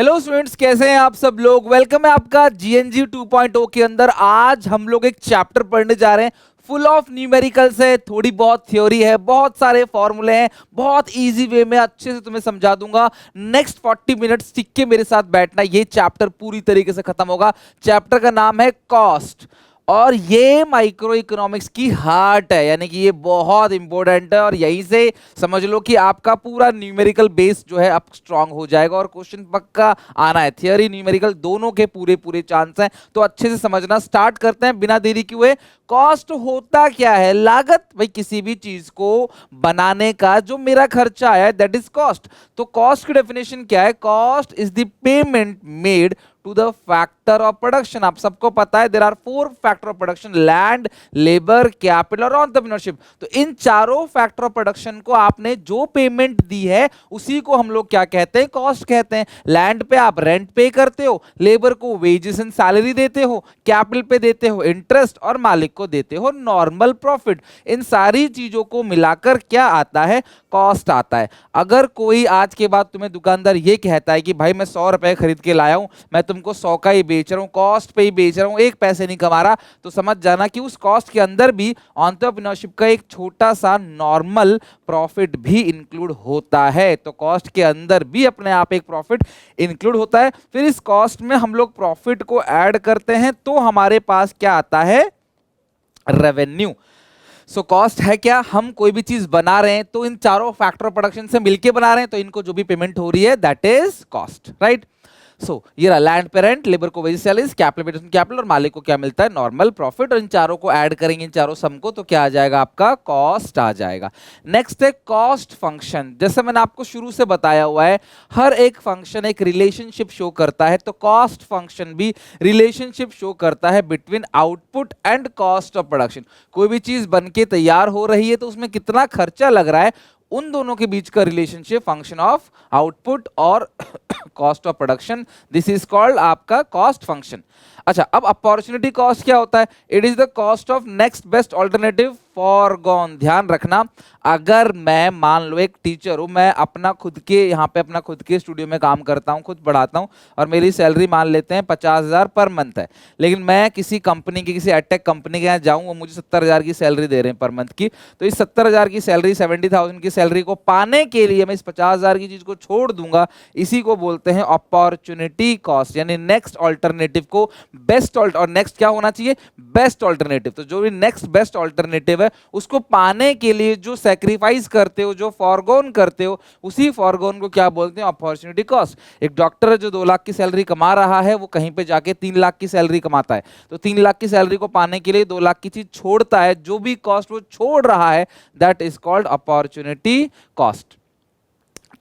Hello students, कैसे हैं आप सब लोग। वेलकम है आपका जीएनजी 2.0 के अंदर। आज हम लोग एक चैप्टर पढ़ने जा रहे हैं, फुल ऑफ न्यूमेरिकल्स है, थोड़ी बहुत थ्योरी है, बहुत सारे फॉर्मूले हैं, बहुत इजी वे में अच्छे से तुम्हें समझा दूंगा। नेक्स्ट 40 मिनट्स टिक के मेरे साथ बैठना, ये चैप्टर पूरी तरीके से खत्म होगा। चैप्टर का नाम है कॉस्ट और ये माइक्रो इकोनॉमिक्स की हार्ट है, यानी कि ये बहुत इंपॉर्टेंट है और यहीं से समझ लो कि आपका पूरा न्यूमेरिकल बेस जो है अब स्ट्रांग हो जाएगा और क्वेश्चन पक्का आना है। थियरी न्यूमेरिकल दोनों के पूरे पूरे चांस हैं, तो अच्छे से समझना। स्टार्ट करते हैं बिना देरी किए हुए। कॉस्ट होता क्या है? लागत, भाई किसी भी चीज को बनाने का जो मेरा खर्चा आया है दैट इज कॉस्ट। तो कॉस्ट की डेफिनेशन क्या है? Cost is the payment made to the factor of production. आप सबको पता है there are 4 factor of production, land, labour, capital और एंटरप्रेन्योरशिप। तो इन चारों फैक्टर ऑफ प्रोडक्शन को आपने जो पेमेंट दी है उसी को हम लोग क्या कहते हैं? कॉस्ट कहते हैं। लैंड पे आप रेंट पे करते हो, लेबर को वेजेस एंड सैलरी देते हो, कैपिटल पे देते हो इंटरेस्ट और मालिक को देते हो नॉर्मल प्रॉफिट। इन सारी चीजों को मिलाकर क्या आता है? कॉस्ट आता है। अगर कोई आज के बाद तुम्हें दुकानदार ये कहता है कि भाई मैं 100 रुपए खरीद के लाया हूं, मैं तुमको 100 का ही बेच रहा हूं, कॉस्ट पे ही बेच रहा हूं, एक पैसे नहीं कमा रहा, तो समझ जाना कि उस कॉस्ट के अंदर भी एंटरप्रेन्योरशिप का एक छोटा सा नॉर्मल प्रॉफिट भी इंक्लूड होता है। तो कॉस्ट के अंदर भी अपने आप एक प्रॉफिट इंक्लूड होता है। फिर इस कॉस्ट में हम लोग प्रॉफिट को ऐड करते हैं तो हमारे पास क्या आता है? रेवेन्यू। सो कॉस्ट है क्या? हम कोई भी चीज बना रहे हैं तो इन चारों फैक्टर ऑफ प्रोडक्शन से मिलके बना रहे हैं, तो इनको जो भी पेमेंट हो रही है दैट इज कॉस्ट, राइट। सो ये रहा लैंड पे रेंट, लेबर को वेजेस सैलरीज, कैपिटल पे कैपिटल और मालिक को क्या मिलता है? Normal profit. और इन चारों को ऐड करेंगे, इन चारों सम को, तो क्या आ जाएगा? आपका कॉस्ट आ जाएगा। नेक्स्ट है कॉस्ट फंक्शन। जैसे मैंने आपको शुरू से बताया हुआ है, हर एक फंक्शन एक रिलेशनशिप शो करता है, तो कॉस्ट फंक्शन भी रिलेशनशिप शो करता है between output and cost of production. कोई भी चीज बन के तैयार हो रही है तो उसमें कितना खर्चा लग रहा है, उन दोनों के बीच का रिलेशनशिप फंक्शन ऑफ आउटपुट और cost of production, this is called आपका कॉस्ट फंक्शन। अच्छा, अब अपॉर्चुनिटी कॉस्ट क्या होता है? It is the cost of next best alternative foregone. ध्यान रखना, अगर मैं मान लो एक टीचर हूं, मैं अपना खुद के यहाँ पे अपना खुद के स्टूडियो में काम करता हूँ, खुद पढ़ाता हूँ और मेरी सैलरी मान लेते हैं 50,000 पर मंथ है, लेकिन मैं किसी कंपनी की, किसी एडटेक कंपनी के यहाँ जाऊँ, वो मुझे 70,000 की सैलरी दे रहे हैं पर मंथ की, तो इस 70,000 की सैलरी, 70,000 की सैलरी को पाने के लिए मैं इस 50,000 की चीज को छोड़ दूंगा। इसी को बोलते हैं अपॉर्चुनिटी कॉस्ट, यानी नेक्स्ट ऑल्टरनेटिव को बेस्ट और नेक्स्ट क्या होना चाहिए? Best alternative. तो जो भी नेक्स्ट बेस्ट ऑल्टरनेटिव है उसको पाने के लिए जो सैक्रिफाइस करते हो, जो फॉरगोन करते हो, उसी फॉरगोन को क्या बोलते हैं? Opportunity cost. एक डॉक्टर है जो 2 लाख की सैलरी कमा रहा है, वो कहीं पे जाके 3 लाख की सैलरी कमाता है, तो 3 लाख की सैलरी को पाने के लिए 2 लाख की चीज छोड़ता है। जो भी कॉस्ट वो छोड़ रहा है that is called opportunity cost.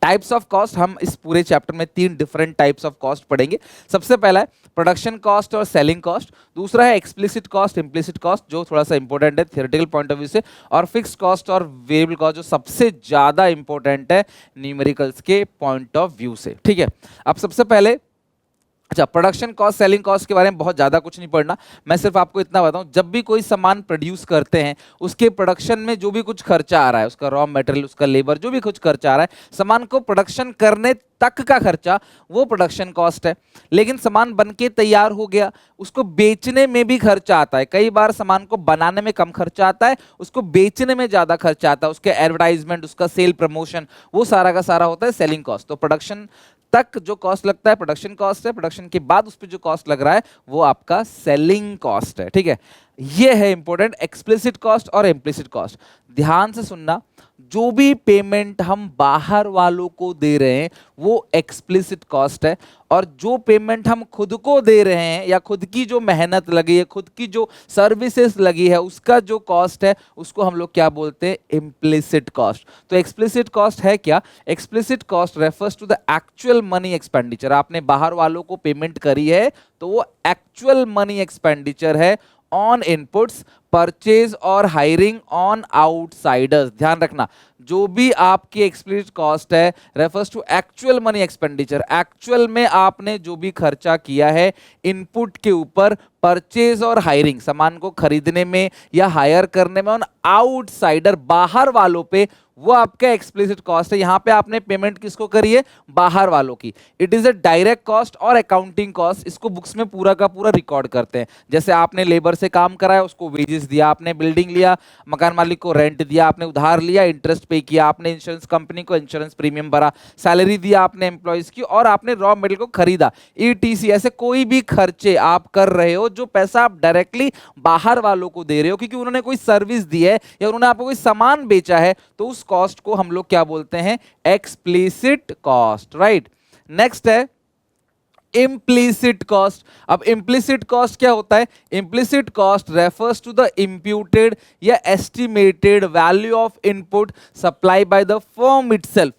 Types of cost, हम इस पूरे चैप्टर में 3 डिफरेंट टाइप्स ऑफ कॉस्ट पढ़ेंगे। सबसे पहला है प्रोडक्शन कॉस्ट और सेलिंग कॉस्ट, दूसरा है एक्सप्लिसिट कॉस्ट, इम्प्लिसिट कॉस्ट जो थोड़ा सा इंपॉर्टेंट है थियोरेटिकल पॉइंट ऑफ व्यू से, और फिक्स कॉस्ट और वेरिएबल कॉस्ट जो सबसे ज्यादा इंपॉर्टेंट है न्यूमेरिकल्स के पॉइंट ऑफ व्यू से। ठीक है, अब सबसे पहले अच्छा, प्रोडक्शन कॉस्ट, सेलिंग कॉस्ट के बारे में बहुत ज़्यादा कुछ नहीं पढ़ना, मैं सिर्फ आपको इतना बताऊं, जब भी कोई सामान प्रोड्यूस करते हैं उसके प्रोडक्शन में जो भी कुछ खर्चा आ रहा है, उसका रॉ मटेरियल, उसका लेबर, जो भी कुछ खर्चा आ रहा है, सामान को प्रोडक्शन करने तक का खर्चा, वो प्रोडक्शन कॉस्ट है। लेकिन सामान बन के तैयार हो गया, उसको बेचने में भी खर्चा आता है। कई बार सामान को बनाने में कम खर्चा आता है, उसको बेचने में ज़्यादा खर्चा आता है, उसके एडवर्टाइजमेंट, उसका सेल प्रमोशन, वो सारा का सारा होता है सेलिंग कॉस्ट। तो प्रोडक्शन तक जो कॉस्ट लगता है प्रोडक्शन कॉस्ट है, प्रोडक्शन के बाद उस पर जो कॉस्ट लग रहा है वो आपका सेलिंग कॉस्ट है। ठीक है, ये है इंपॉर्टेंट एक्सप्लिसिट कॉस्ट और इम्प्लिसिट कॉस्ट। ध्यान से सुनना, जो भी पेमेंट हम बाहर वालों को दे रहे हैं वो एक्सप्लिसिट कॉस्ट है, और जो पेमेंट हम खुद को दे रहे हैं या खुद की जो मेहनत लगी है, खुद की जो सर्विसेज लगी है, उसका जो कॉस्ट है उसको हम लोग क्या बोलते हैं? Implicit cost. तो एक्सप्लिसिट कॉस्ट है क्या? Explicit cost refers to the actual money expenditure. आपने बाहर वालों को पेमेंट करी है तो वो एक्चुअल मनी एक्सपेंडिचर है ऑन इनपुट्स, परचेज और हायरिंग ऑन आउटसाइडर्स। ध्यान रखना, जो भी आपकी एक्सप्लिसिट कॉस्ट है refers to actual money expenditure. Actual में आपने जो भी खर्चा किया है इनपुट के ऊपर, परचेज और हायरिंग, सामान को खरीदने में या हायर करने में, ऑन आउटसाइडर, बाहर वालों पे, वो आपका एक्सप्लिसिट कॉस्ट है। यहाँ पे आपने पेमेंट किसको करी है, बाहर वालों की। It is a direct cost और अकाउंटिंग कॉस्ट, इसको बुक्स में पूरा का पूरा रिकॉर्ड करते हैं। जैसे आपने लेबर से काम कराया, उसको वेजेस दिया, आपने बिल्डिंग लिया, मकान मालिक को रेंट दिया, आपने उधार लिया, इंटरेस्ट पे किया, आपने इंश्योरेंस कंपनी को इंश्योरेंस प्रीमियम भरा, सैलरी दिया आपने एम्प्लॉयज की, और आपने रॉ मटेरियल को खरीदा, ईटीसी। ऐसे कोई भी खर्चे आप कर रहे हो जो पैसा आप डायरेक्टली बाहर वालों को दे रहे हो क्योंकि उन्होंने कोई सर्विस दी है या उन्होंने आपको कोई सामान बेचा है, तो उस कॉस्ट को हम लोग क्या बोलते हैं, एक्सप्लिसिट कॉस्ट, राइट। नेक्स्ट है इम्प्लिसिट कॉस्ट। अब इम्प्लिसिट कॉस्ट क्या होता है, implicit cost refers to the imputed या estimated value of input supply by the firm itself.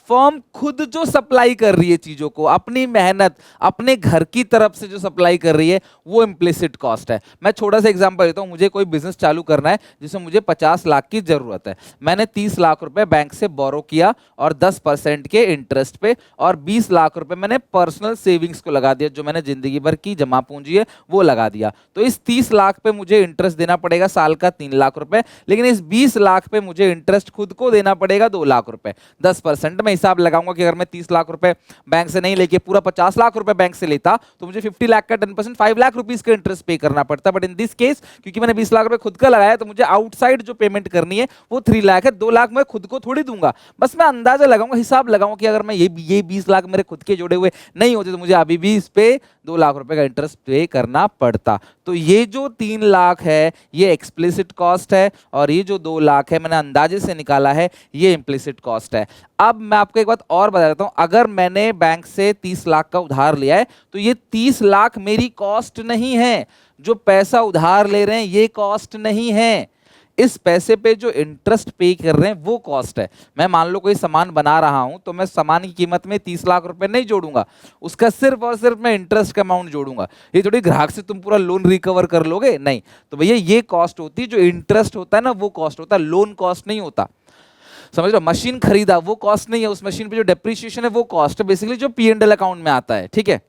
Firm खुद जो सप्लाई कर रही है चीजों को, अपनी मेहनत, अपने घर की तरफ से जो सप्लाई कर रही है, वो इम्प्लिसिट कॉस्ट है। मैं छोटा सा एग्जांपल देता हूं, मुझे कोई बिजनेस चालू करना है जिसमें मुझे 50 लाख की जरूरत है। मैंने 30 लाख रुपए बैंक से बोरो किया और 10% के इंटरेस्ट पे, और 20 लाख रुपए मैंने पर्सनल सेविंग्स को लगा दिया, जो मैंने जिंदगी भर की जमा पूंजी है वो लगा दिया। तो इस 30 लाख पे मुझे इंटरेस्ट देना पड़ेगा साल का 3 लाख रुपए, लेकिन इस 20 लाख पे मुझे इंटरेस्ट खुद को देना पड़ेगा 2 लाख रुपए। 10% में हिसाब लगाऊंगा कि अगर मैं 30 लाख रुपए बैंक से नहीं लेके पूरा 50 लाख रुपए बैंक से लेता तो मुझे 50 लाख का 10% 5 लाख रुपीस का इंटरेस्ट पे करना पड़ता। बट इन दिस केस क्योंकि मैंने 20 लाख रुपए खुद का लगाया, तो मुझे आउटसाइड जो पेमेंट करनी है वो 3 लाख है। 2 लाख मैं खुद को थोड़ी दूंगा, बस मैं अंदाजा लगाऊंगा, हिसाब लगाऊंगा कि अगर मैं ये 20 लाख मेरे खुद के जोड़े हुए नहीं होते तो मुझे अभी भी इस पे 2 लाख रुपए का इंटरेस्ट पे करना पड़ता। तो ये जो 3 लाख है ये एक्सप्लिसिट कॉस्ट है, और ये जो 2 लाख है मैंने अंदाजे से निकाला है, ये इम्प्लिसिट कॉस्ट है। अब मैं आपको एक बात और बता देता हूं, अगर मैंने बैंक से 30 लाख का उधार लिया है तो ये 30 लाख मेरी कॉस्ट नहीं है। जो पैसा उधार ले रहे हैं ये कॉस्ट नहीं है, इस पैसे पे जो इंटरेस्ट पे कर रहे हैं वो कॉस्ट है। मैं मान लो कोई सामान बना रहा हूं तो मैं सामान की कीमत में 30 लाख रुपए नहीं जोड़ूंगा, उसका सिर्फ और सिर्फ मैं इंटरेस्ट का अमाउंट जोड़ूंगा। ये थोड़ी ग्राहक से तुम पूरा लोन रिकवर कर लोगे, नहीं। तो भैया ये कॉस्ट होती है, जो इंटरेस्ट होता है ना वो कॉस्ट होता है, लोन कॉस्ट नहीं होता। समझ लो, मशीन खरीदा वो कॉस्ट नहीं है, उस मशीन पे जो डेप्रिसिएशन है वो कॉस्ट है, बेसिकली जो P&L अकाउंट में आता है, ठीक है।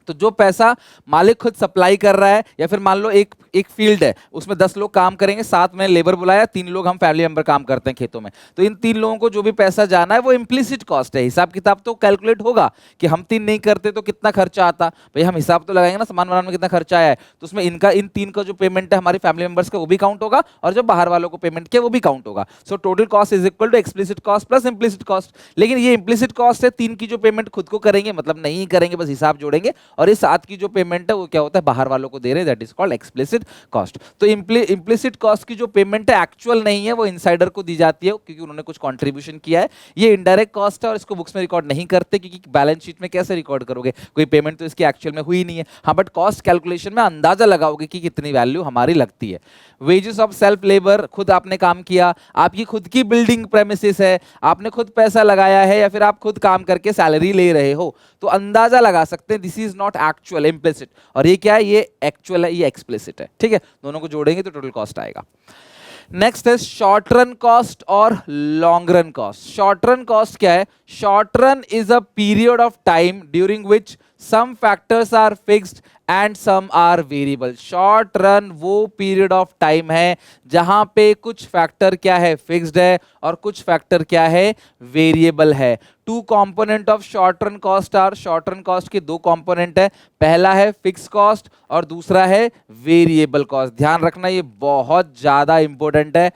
तो जो पैसा मालिक खुद सप्लाई कर रहा है, या फिर मान लो एक फील्ड है उसमें 10 लोग काम करेंगे, साथ में लेबर बुलाया, 3 लोग हम फैमिली मेंबर काम करते हैं खेतों में, तो इन 3 लोगों को जो भी पैसा जाना है वो इम्प्लिसिट कॉस्ट है। हिसाब किताब तो कैलकुलेट होगा कि हम 3 नहीं करते तो कितना खर्चा आता, भाई हम हिसाब तो लगाएंगे ना, सामान बनाने में कितना खर्चा आया है, तो उसमें इनका इन 3 का जो पेमेंट है हमारी फैमिली मेंबर्स का वो भी काउंट होगा, और जो बाहर वालों को पेमेंट किया वो भी काउंट होगा। So total cost is equal to explicit cost plus implicit cost. लेकिन ये इम्प्लिसिट कॉस्ट है, 3 की जो पेमेंट खुद को करेंगे, मतलब नहीं करेंगे, बस हिसाब जोड़ेंगे, और इस 7 की जो पेमेंट है वो क्या होता है, बाहर वालों को दे रहे हैं, that is called explicit cost. तो इम्प्लिसिट कॉस्ट की जो पेमेंट है एक्चुअल नहीं है, वो इनसाइडर को दी जाती है क्योंकि उन्होंने कुछ कंट्रीब्यूशन किया है। ये इनडायरेक्ट कॉस्ट है और इसको बुक्स में रिकॉर्ड नहीं करते, क्योंकि बैलेंस शीट में कैसे रिकॉर्ड करोगे, कोई पेमेंट तो इसकी एक्चुअल में हुई नहीं है। हाँ, बट कॉस्ट कैलकुलेशन में अंदाजा लगाओगे कि कितनी वैल्यू हमारी लगती है। वेजेस ऑफ सेल्फ लेबर, खुद आपने काम किया, आपकी खुद की बिल्डिंग प्रेमिसेस है, आपने खुद पैसा लगाया है, या फिर आप खुद काम करके सैलरी ले रहे हो, तो अंदाजा लगा सकते हैं this is not actual, implicit. और ये क्या है, ये एक्चुअल है, ये एक्सप्लिसिट है, ठीक है। दोनों को जोड़ेंगे तो टोटल कॉस्ट आएगा। नेक्स्ट है शॉर्ट रन कॉस्ट और long run cost. Short run cost क्या है, short run is a period of time during which some factors are fixed and some are variable। Short run वो period of time है जहां पे कुछ factor क्या है, फिक्स्ड है, और कुछ फैक्टर क्या है, वेरिएबल है। 2 component of short run cost are, short run cost के 2 कंपोनेंट है, पहला है फिक्स कॉस्ट और दूसरा है वेरिएबल कॉस्ट। ध्यान रखना ये बहुत ज्यादा इंपॉर्टेंट है।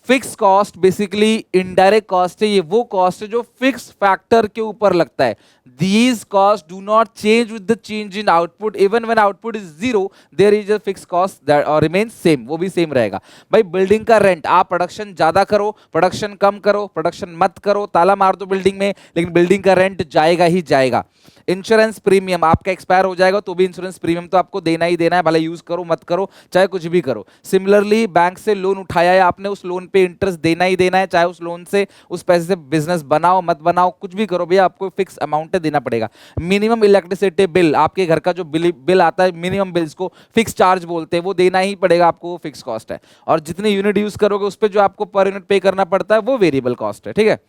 Fix cost basically indirect cost है, ये वो कॉस्ट है जो फिक्स फैक्टर के ऊपर लगता है। These costs do not change with the change in output, even when output is 0 there is a fixed cost that remains same, वो भी सेम रहेगा। भाई बिल्डिंग का रेंट, आप प्रोडक्शन ज्यादा करो, प्रोडक्शन कम करो, प्रोडक्शन मत करो, ताला मार दो बिल्डिंग में, लेकिन बिल्डिंग का रेंट जाएगा ही जाएगा। इंश्योरेंस प्रीमियम आपका एक्सपायर हो जाएगा तो भी इंश्योरेंस प्रीमियम तो आपको देना ही देना है, भले यूज करो मत करो, चाहे कुछ भी करो। सिमिलरली बैंक से लोन उठाया है आपने, उस लोन पे इंटरेस्ट देना ही देना है, चाहे उस लोन से उस पैसे से बिजनेस बनाओ मत बनाओ, कुछ भी करो भैया, आपको फिक्स अमाउंट देना पड़ेगा। मिनिमम इलेक्ट्रिसिटी बिल, आपके घर का जो बिल आता है, मिनिमम बिल्स को फिक्स चार्ज बोलते हैं, वो देना ही पड़ेगा आपको, वो फिक्स कॉस्ट है। और जितनी यूनिट यूज करोगे उस पर जो आपको पर यूनिट पे करना पड़ता है वो वेरिएबल कॉस्ट है, ठीक है।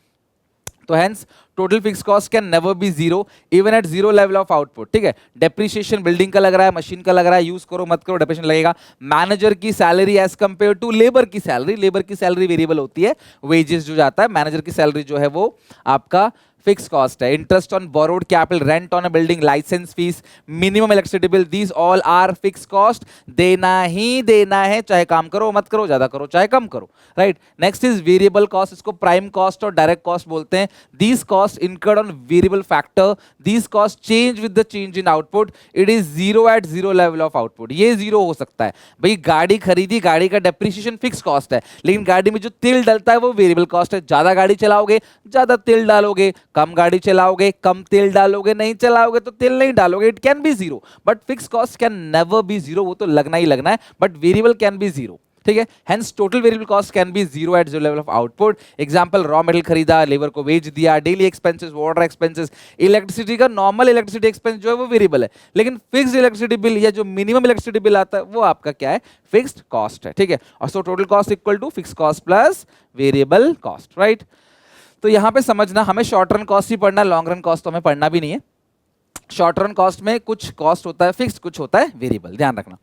तो hence total fix cost can never be zero even at zero level of output. ठीक है, डेप्रिसिएशन बिल्डिंग का लग रहा है, मशीन का लग रहा है, यूज करो मत करो डेप्रिसिएशन लगेगा। मैनेजर की salary as compare to labour की सैलरी, लेबर की सैलरी वेरिएबल होती है, वेजेस जो जाता है, मैनेजर की सैलरी जो है वो आपका फिक्स कॉस्ट है। Interest on borrowed capital, rent on a building, licence fees, minimum electricity bill, these all are fix cost. देना ही देना है, चाहे काम करो मत करो, ज्यादा करो चाहे कम करो, right. Next is variable cost, इसको प्राइम कॉस्ट और डायरेक्ट कॉस्ट बोलते हैं। These cost incurred on variable factor, these cost change with the change in output, it is zero at zero level of output. ये zero हो सकता है भाई, गाड़ी खरीदी, गाड़ी का डेप्रिसिएशन फिक्स कॉस्ट है, लेकिन गाड़ी में जो तेल डलता है वो वेरिएबल कॉस्ट है। ज्यादा गाड़ी चलाओगे ज्यादा तेल डालोगे, कम गाड़ी चलाओगे कम तेल डालोगे, नहीं चलाओगे तो तेल नहीं डालोगे, it can be zero. But fix cost can never be zero, वो तो लगना ही लगना है, but variable can be zero. ठीक है, hence total variable cost can be zero at zero level of output. Example, raw material खरीदा, labour को वेज दिया, daily expenses, water expenses, electricity का नॉर्मल इलेक्ट्रिसिटी एक्सपेंस जो है वो वेरिएबल है, लेकिन फिक्स्ड इलेक्ट्रिसिटी बिल या जो मिनिमम इलेक्ट्रिसिटी बिल आता है वो आपका क्या है, फिक्स्ड कॉस्ट है। ठीक है, और so total cost equal to fix cost plus variable cost, right. तो यहां पे समझना, हमें शॉर्ट रन कॉस्ट ही पढ़ना है, लॉन्ग रन कॉस्ट तो हमें पढ़ना भी नहीं है। शॉर्ट रन कॉस्ट में कुछ कॉस्ट होता है फिक्स, कुछ होता है वेरिएबल, ध्यान रखना।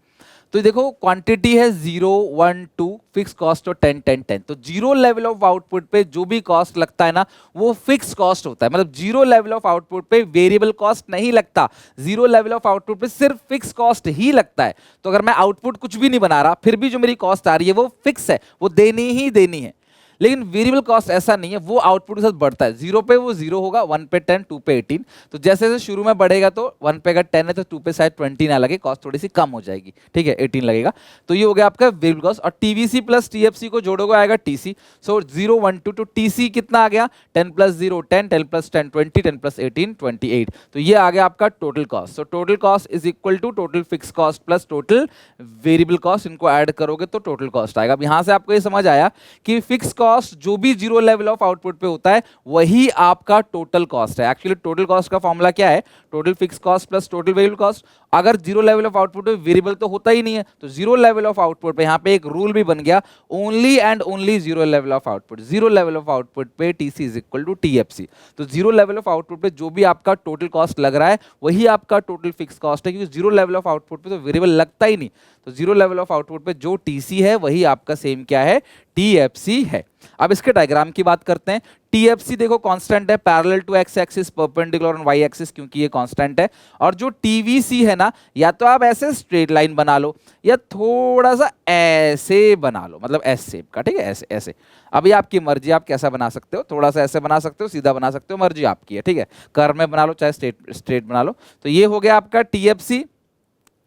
तो देखो क्वांटिटी है 0 1 2, फिक्स कॉस्ट और 10 10 10। तो जीरो लेवल ऑफ आउटपुट पे जो भी कॉस्ट लगता है ना वो फिक्स कॉस्ट होता है, मतलब जीरो लेवल ऑफ आउटपुट पे वेरिएबल कॉस्ट नहीं लगता, जीरो लेवल ऑफ आउटपुट पे सिर्फ फिक्स कॉस्ट ही लगता है। तो अगर मैं आउटपुट कुछ भी नहीं बना रहा फिर भी जो मेरी कॉस्ट आ रही है वो फिक्स है, वो देनी ही देनी है। लेकिन वेरिएबल कॉस्ट ऐसा नहीं है, वो आउटपुट के साथ बढ़ता है। 0 पे वो 0 होगा, 1 पे 10, 2 पे 18। तो जैसे जैसे शुरू में बढ़ेगा तो 1 पे अगर 10 है तो 2 पे शायद 20 ना लगे, कॉस्ट थोड़ी सी कम हो जाएगी। ठीक है, 18 लगेगा। तो ये हो गया आपका वेरिएबल कॉस्ट। और टीवीसी प्लस टीएफसी को जोड़ोगे आएगा टीसी। सो 0 1 2, तो टीसी कितना आ गया, 10 प्लस 0 10, 10 प्लस 10 20, 10 प्लस 18 28। तो ये आ गया आपका total cost. So total cost is equal to total fix cost plus total variable cost, इनको ऐड करोगे तो टोटल कॉस्ट आएगा। अब यहां से आपको ये समझ आया कि फिक्स कॉस्ट जो भी जीरो लेवल ऑफ आउटपुट पे होता है वही आपका टोटल कॉस्ट है। एक्चुअली टोटल कॉस्ट का फॉर्मूला क्या है, total fix cost plus total variable cost. अगर जीरो लेवल ऑफ आउटपुट पे वेरिएबल तो होता ही नहीं है, तो जीरो लेवल ऑफ आउटपुट पे यहां पे एक रूल भी बन गया, only and only zero level of output. Zero level of output पे TC is equal to TFC. तो जीरो लेवल ऑफ आउटपुट पे जो भी आपका टोटल कॉस्ट लग रहा है वही आपका टोटल फिक्स कॉस्ट है, क्योंकि जीरो लेवल ऑफ आउटपुट पे तो वेरिएबल लगता ही नहीं। तो जीरो लेवल ऑफ आउटपुट पे जो टीसी है वही आपका सेम क्या है, टीएफसी है। अब इसके डायग्राम की बात करते हैं। टीएफसी देखो कांस्टेंट है, parallel to X axis, perpendicular on Y axis, क्योंकि ये कांस्टेंट है। और जो टीवीसी है ना, या तो आप ऐसे स्ट्रेट लाइन बना लो या थोड़ा सा ऐसे बना लो, मतलब एस शेप का। ठीक है, ऐसे ऐसे। अभी आपकी मर्जी, आप कैसा बना सकते हो, थोड़ा सा ऐसे बना सकते हो, सीधा बना सकते हो, मर्जी आपकी है। ठीक है, कर्व में बना लो चाहे स्ट्रेट बना लो। तो ये हो गया आपका टीएफसी।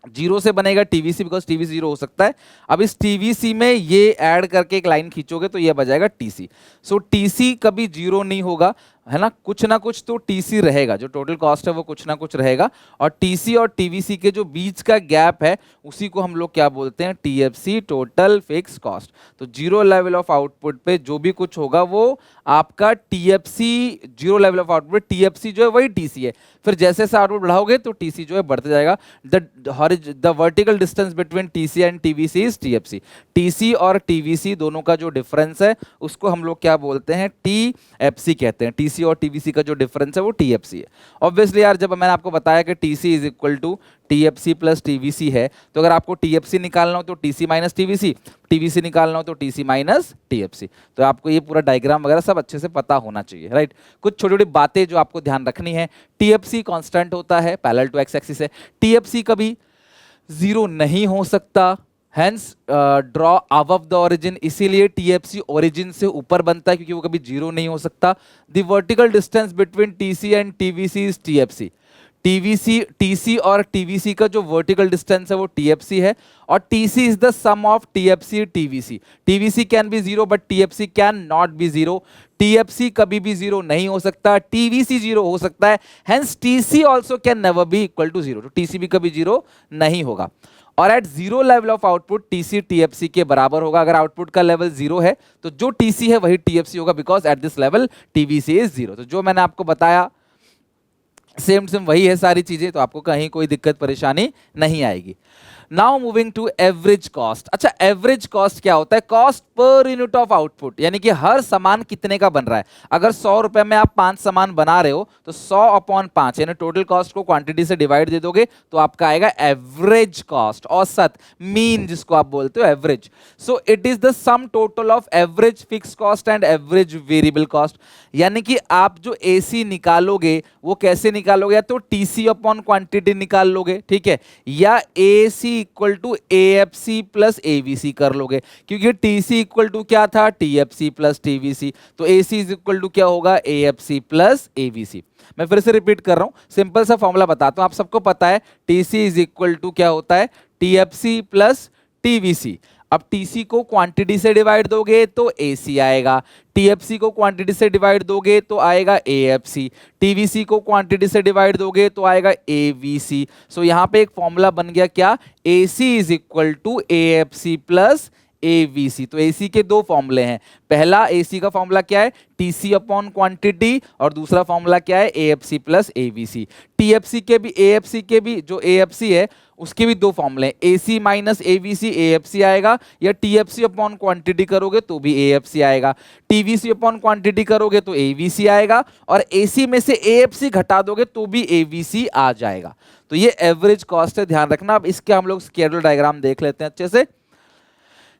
जीरो से बनेगा टीवीसी, बिकॉज टीवीसी जीरो हो सकता है। अब इस टीवीसी में ये ऐड करके एक लाइन खींचोगे तो ये बजाएगा टीसी। सो टीसी कभी जीरो नहीं होगा, है ना, कुछ ना कुछ तो टीसी रहेगा, जो टोटल कॉस्ट है वो कुछ ना कुछ रहेगा। और टीसी और टीवीसी के जो बीच का गैप है उसी को हम लोग क्या बोलते हैं, टीएफसी, टोटल फिक्स कॉस्ट। तो जीरो लेवल ऑफ आउटपुट पे जो भी कुछ होगा वो आपका TFC, zero level of output TFC जो है वही टीसी है। फिर जैसे जैसे आउटपुट बढ़ाओगे तो टीसी जो है बढ़ते जाएगा। The vertical distance between TC and TVC is TFC. TC और टीवीसी दोनों का जो डिफरेंस है उसको हम लोग क्या बोलते हैं, टीएफसी कहते हैं। टीसी और टीवीसी का जो डिफरेंस है वो टीएफसी है। ऑब्वियसली यार, जब मैंने आपको बताया कि TC is equal to TFC plus TVC है, तो अगर आपको टीएफसी निकालना हो तो टीसी माइनस टीवीसी, टीवीसी निकालना हो तो टीसी माइनस टीएफसी। तो आपको ये पूरा डायग्राम वगैरह सब अच्छे से पता होना चाहिए, राइट। कुछ छोटी छोटी बातें जो आपको ध्यान रखनी है। टीएफसी कांस्टेंट होता है, पैरेलल टू एक्स एक्सिस है। टीएफसी कभी जीरो नहीं हो सकता, hence draw above the origin, इसीलिए टीएफसी ओरिजिन से ऊपर बनता है क्योंकि वो कभी जीरो नहीं हो सकता। The vertical distance between TC and TVC is TFC. TVC, TC और टीवीसी का जो वर्टिकल डिस्टेंस है वो टीएफसी है। और TC is the sum of TFC TVC. TVC can be zero but TFC can not be zero. TFC कभी भी zero नहीं हो सकता, टीवीसी जीरो हो सकता है, hence TC also can never be equal to zero. तो टीसी भी कभी जीरो नहीं होगा। और at zero level of output TC TFC के बराबर होगा। अगर आउटपुट का लेवल जीरो है तो जो टीसी है वही टीएफसी होगा, because at this level TVC is zero. तो जो मैंने आपको बताया सेम सेम वही है सारी चीजें, तो आपको कहीं कोई दिक्कत परेशानी नहीं आएगी। Now moving to average cost. अच्छा, एवरेज कॉस्ट क्या होता है? Cost per unit of output, यानी कि हर सामान कितने का बन रहा है। अगर 100 रुपए में आप 5 सामान बना रहे हो तो 100 अपॉन 5 यानी टोटल कॉस्ट को क्वांटिटी से डिवाइड दे दोगे तो आपका आएगा एवरेज कॉस्ट, औसत, मीन जिसको आप बोलते हो average. So it is the sum total of average fix cost and average variable cost. यानी कि आप जो एसी निकालोगे वो कैसे निकालोगे? या तो टीसी अपॉन क्वांटिटी निकाल लोगे, ठीक है, या AC equal to AFC plus AVC कर लोगे, क्योंकि टीसी इक्वल टू क्या था? टीएफसी प्लस टीवीसी, तो एसी इज इक्वल टू क्या होगा? AFC plus AVC. मैं फिर से रिपीट कर रहा हूं, सिंपल सा फॉर्मूला बताता हूं, आप सबको पता है टीसी इज इक्वल टू क्या होता है? TFC plus TVC. अब टीसी को क्वांटिटी से डिवाइड दोगे तो एसी आएगा, टीएफसी को क्वांटिटी से डिवाइड दोगे तो आएगा एएफसी, टीवीसी को क्वांटिटी से डिवाइड दोगे तो आएगा एवीसी। सो यहां पे एक फॉर्मूला बन गया क्या? AC is equal to AFC plus AVC. तो एसी के दो फॉर्मूले हैं, पहला एसी का फॉर्मूला क्या है? टीसी अपॉन क्वांटिटी, और दूसरा फॉर्मूला क्या है? AFC plus AVC. टीएफसी के भी, एएफसी के भी, जो एएफसी है उसके भी दो फॉर्मूले हैं, एसी माइनस एवीसी एएफसी आएगा, या टीएफसी अपॉन क्वांटिटी करोगे तो भी एएफसी आएगा, टीवीसी अपॉन क्वांटिटी करोगे तो एवीसी आएगा, और एसी में से एएफसी घटा दोगे तो भी एवीसी आ जाएगा। तो ये एवरेज कॉस्ट है, ध्यान रखना। अब इसके हम लोग स्केड्यूल डायग्राम देख लेते हैं अच्छे से।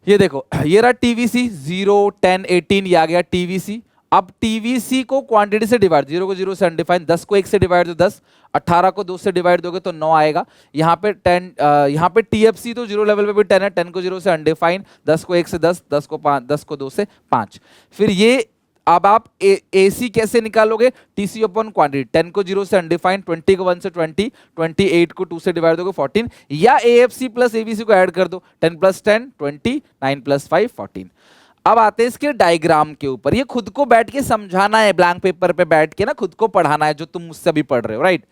ये देखो, ये रहा टीवीसी 0 10 18, ये आ गया टीवीसी। अब टीवीसी को क्वांटिटी से डिवाइड, 0 को 0 से अनडिफाइन, 10 को 1 से डिवाइड दो 10, 18 को 2 से डिवाइड दोगे तो 9 आएगा। यहाँ पे 10, यहाँ पे टीएफसी तो 0 लेवल पे भी 10 है, 10 को 0 से अनडिफाइन, 10 को 1 से 10, 10 को 5, 10 को 2 से 5। फिर ये अब आप एसी कैसे निकालोगे? टीसी अपॉन क्वांटिटी, 10 को 0 से अनडिफाइंड, 20 को 1 से 20, 28 को 2 से डिवाइड दोगे 14, या एएफसी प्लस एवीसी को ऐड कर दो, 10 प्लस 10 20, 9 प्लस 5 14। अब आते हैं इसके डायग्राम के ऊपर। ये खुद को बैठ के समझाना है, ब्लैंक पेपर पे बैठ के ना खुद को पढ़ाना है, जो तुम मुझसे भी पढ़ रहे हो, राइट।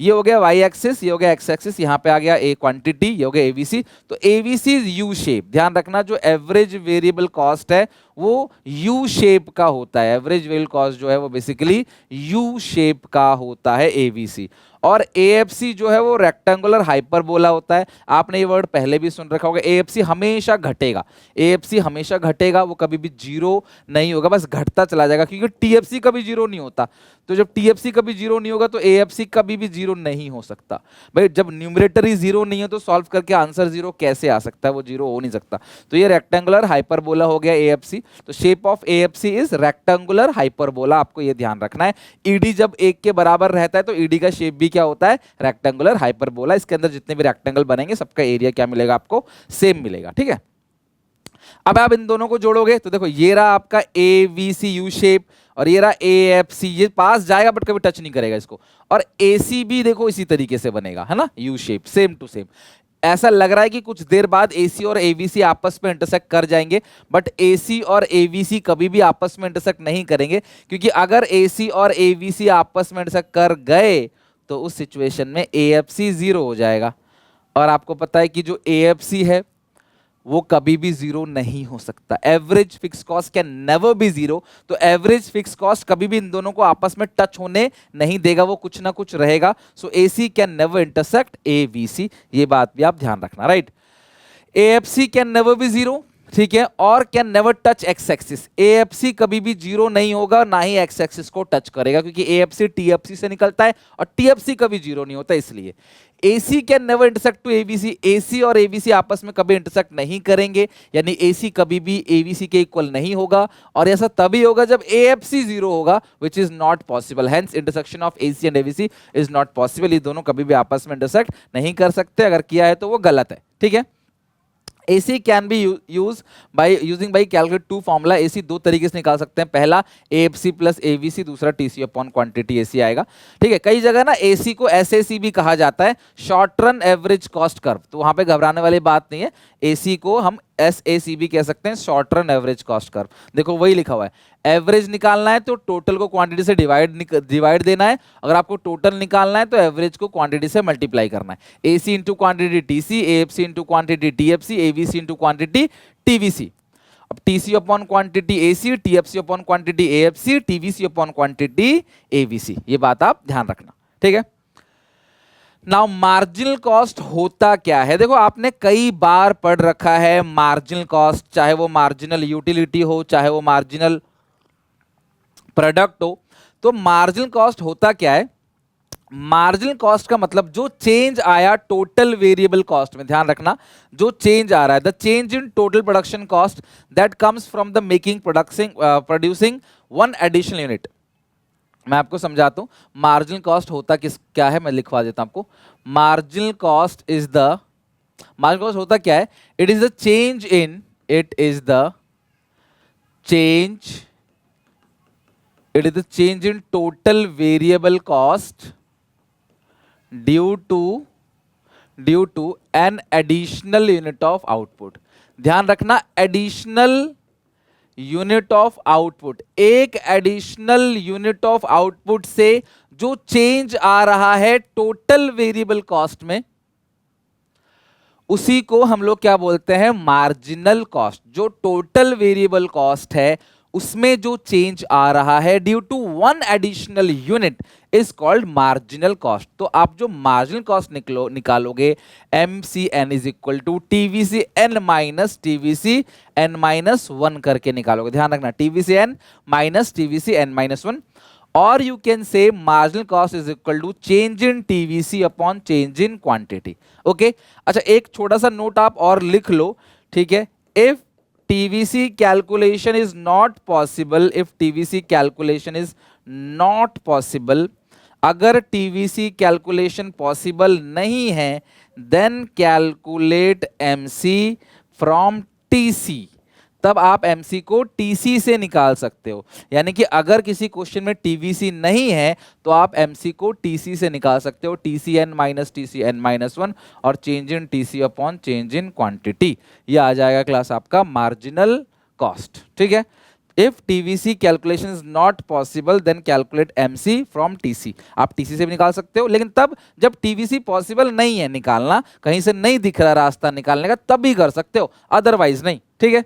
ये हो गया वाई एक्सिस, ये हो गया एक्स एक्सिस, यहाँ पे आ गया ए क्वांटिटी, ये हो गया एवीसी। तो एवीसी इज यू शेप, ध्यान रखना, जो एवरेज वेरिएबल कॉस्ट है वो यू शेप का होता है। एवरेज वेरिएबल कॉस्ट जो है वो बेसिकली यू शेप का होता है एवीसी। और एएफसी जो है वो रेक्टेंगुलर हाइपरबोला होता है। आपने ये वर्ड पहले भी सुन रखा होगा, एएफसी हमेशा घटेगा, एएफसी हमेशा घटेगा, वो कभी भी जीरो नहीं होगा, बस घटता चला जाएगा, क्योंकि टीएफसी कभी जीरो नहीं होता। तो जब टीएफसी कभी जीरो नहीं होगा तो एएफसी कभी भी जीरो नहीं हो सकता। भाई जब न्यूमरेटर ही जीरो नहीं है तो सॉल्व करके आंसर जीरो कैसे आ सकता है? वो जीरो हो नहीं सकता। तो ये रेक्टेंगुलर हाइपरबोला हो गया एएफसी। तो shape of AFC is rectangular hyperbola, आपको ये ध्यान रखना है। ईडी जब 1 के बराबर रहता है तो ईडी का शेप भी क्या होता है? Rectangular hyperbola. इसके अंदर जितने भी रेक्टेंगल बनेंगे सबका एरिया क्या मिलेगा आपको? सेम मिलेगा, ठीक है। अब आप इन दोनों को जोड़ोगे तो देखो, ये रहा आपका एवीसी यू शेप, और ये रहा एएफसी, ये पास जाएगा बट कभी टच नहीं करेगा इसको। और एसी भी देखो इसी तरीके से बनेगा, है ना, U shape, same to same. ऐसा लग रहा है कि कुछ देर बाद एसी और एवीसी आपस में इंटरसेक्ट कर जाएंगे, बट एसी और एवीसी कभी भी आपस में इंटरसेक्ट नहीं करेंगे, क्योंकि अगर एसी और एवीसी आपस में इंटरसेक्ट कर गए तो उस सिचुएशन में एएफसी जीरो हो जाएगा। और आपको पता है कि जो एएफसी है वो कभी भी जीरो नहीं हो सकता। Average fix cost can never be zero. तो एवरेज फिक्स कॉस्ट कभी भी इन दोनों को आपस में टच होने नहीं देगा, वो कुछ ना कुछ रहेगा। So AC can never intersect AVC, ये बात भी आप ध्यान रखना, right. AFC can never be zero, ठीक है, और can never touch X axis. AFC कभी भी जीरो नहीं होगा, ना ही एक्स एक्सिस को टच करेगा, क्योंकि एएफसी टीएफसी से निकलता है और टीएफसी कभी जीरो नहीं होता। इसलिए AC can never intersect to ABC, AC और एबीसी आपस में कभी इंटरसेक्ट नहीं करेंगे, यानी एसी कभी भी एबीसी के इक्वल नहीं होगा। और ऐसा तभी होगा जब एएफसी जीरो होगा, which is not possible. Hence intersection of AC and ABC is not possible. ये दोनों कभी भी आपस में इंटरसेक्ट नहीं कर सकते, अगर किया है तो वो गलत है, ठीक है। AC can be use by using by calculate two formula. AC दो तरीके से निकाल सकते हैं, पहला AFC प्लस AVC, दूसरा TC अपॉन क्वांटिटी AC आएगा, ठीक है। कई जगह ना AC को SAC भी कहा जाता है, short run average cost curve, तो वहां पे घबराने वाली बात नहीं है। AC को हम SAC भी कह सकते हैं, short run average cost curve. देखो वही लिखा हुआ है, एवरेज निकालना है तो टोटल को क्वांटिटी से डिवाइड देना है, अगर आपको टोटल निकालना है तो एवरेज को क्वांटिटी से मल्टीप्लाई करना है। AC into quantity TC, AFC into quantity TFC, AVC into quantity TVC। अब TC upon quantity AC, TFC upon quantity AFC, TVC upon quantity AVC, ये बात आप ध्यान रखना, ठीक है। नाउ मार्जिनल कॉस्ट होता क्या है? देखो आपने कई बार पढ़ रखा है मार्जिनल कॉस्ट, चाहे वो मार्जिनल यूटिलिटी हो, चाहे वो मार्जिनल प्रोडक्ट हो। तो मार्जिनल कॉस्ट होता क्या है? मार्जिनल कॉस्ट का मतलब जो चेंज आया टोटल वेरिएबल कॉस्ट में, ध्यान रखना, जो चेंज आ रहा है, the change in total production cost that comes from the making producing one additional unit. मैं आपको समझाता हूं मार्जिनल कॉस्ट होता क्या है, मैं लिखवा देता हूं आपको। मार्जिनल कॉस्ट होता क्या है? It is the change in total variable cost due to an additional unit of output. ध्यान रखना, एडिशनल यूनिट ऑफ आउटपुट, एक एडिशनल यूनिट ऑफ आउटपुट से जो चेंज आ रहा है टोटल वेरिएबल कॉस्ट में, उसी को हम लोग क्या बोलते हैं? Marginal cost. जो टोटल वेरिएबल कॉस्ट है उसमें जो चेंज आ रहा है due to one additional unit is called marginal cost. तो आप जो मार्जिनल कॉस्ट निकालोगे, MCN is equal to TVCN minus TVCN minus 1 करके निकालोगे। ध्यान रखना, TVCN माइनस TVCN माइनस 1, और you can say marginal cost is equal to change in TVC upon change in quantity. Okay, अच्छा एक छोटा सा नोट आप और लिख लो, ठीक है? If TVC calculation is not possible, if TVC calculation is not possible, अगर TVC calculation possible नहीं है, then calculate MC from TC। तब आप MC को TC से निकाल सकते हो। यानी कि अगर किसी क्वेश्चन में TVC नहीं है तो आप MC को TC से निकाल सकते हो, TCN माइनस TCN माइनस 1 और change in TC upon change in quantity. ये आ जाएगा क्लास आपका मार्जिनल कॉस्ट। ठीक है, if TVC calculation is not possible then calculate MC from TC। आप TC से भी निकाल सकते हो, लेकिन तब जब TVC पॉसिबल नहीं है निकालना, कहीं से नहीं दिख रहा रास्ता निकालने का, तब भी कर सकते हो, अदरवाइज नहीं। ठीक है,